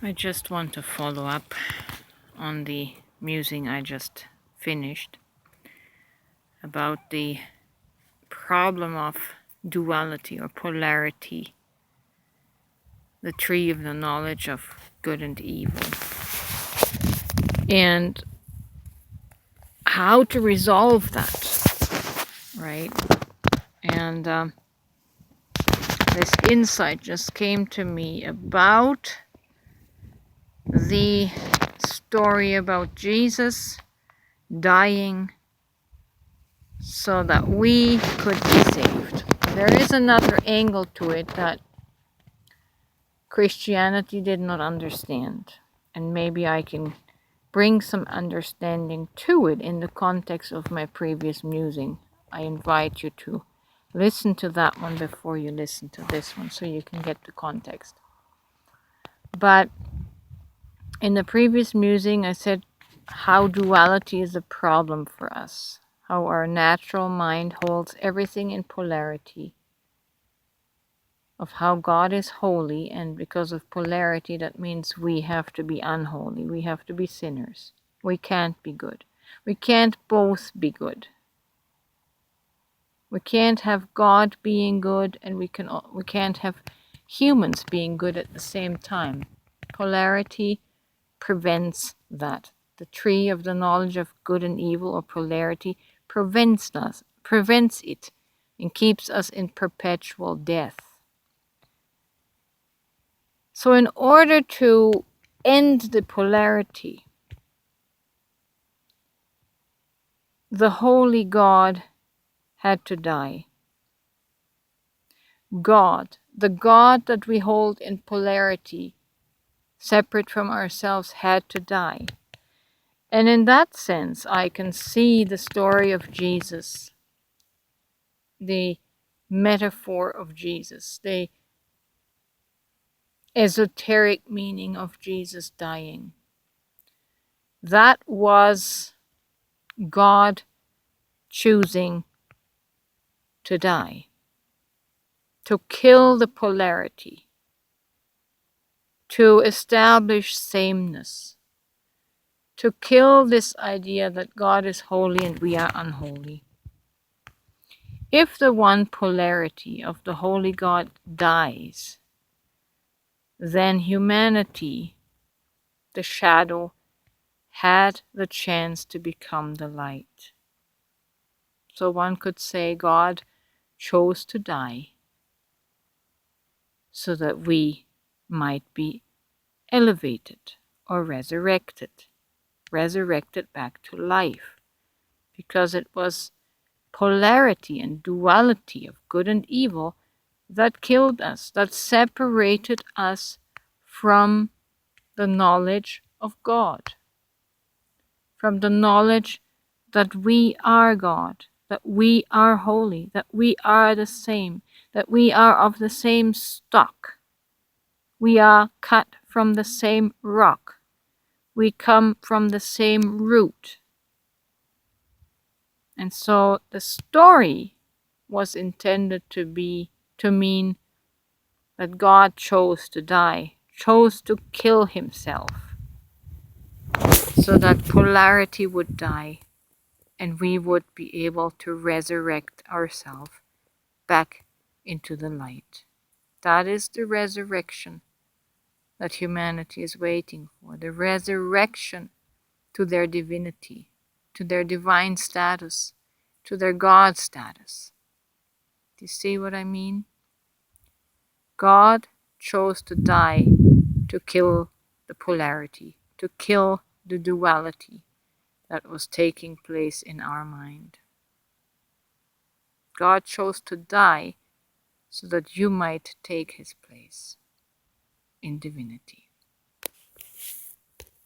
I just want to follow up on the musing I just finished about the problem of duality or polarity, the tree of the knowledge of good and evil, and how to resolve that, right? And this insight just came to me about the story about Jesus dying so that we could be saved. There is another angle to it that Christianity did not understand, and maybe I can bring some understanding to it in the context of my previous musing. I invite you to listen to that one before you listen to this one so you can get the context. But in the previous musing, I said how duality is a problem for us, how our natural mind holds everything in polarity, of how God is holy, and because of polarity, that means we have to be unholy, we have to be sinners. We can't be good. We can't both be good. We can't have God being good, and we can't have humans being good at the same time. Polarity prevents that. The tree of the knowledge of good and evil, or polarity, prevents it, and keeps us in perpetual death. So in order to end the polarity, the holy God had to die. God, the God that we hold in polarity, separate from ourselves, had to die. And in that sense, I can see the story of Jesus, the metaphor of Jesus, the esoteric meaning of Jesus dying. That was God choosing to die, to kill the polarity, to establish sameness, to kill this idea that God is holy and we are unholy. If the one polarity of the holy God dies, then humanity, the shadow, had the chance to become the light. So one could say God chose to die so that we might be elevated or resurrected back to life, because it was polarity and duality of good and evil that killed us, that separated us from the knowledge of God, from the knowledge that we are God, that we are holy, that we are the same, that we are of the same stock. We are cut from the same rock. We come from the same root. And so the story was intended to mean that God chose to die, chose to kill himself, so that polarity would die and we would be able to resurrect ourselves back into the light. That is the resurrection that humanity is waiting for, the resurrection to their divinity, to their divine status, to their God status. Do you see what I mean? God chose to die to kill the polarity, to kill the duality that was taking place in our mind. God chose to die so that you might take his place in divinity.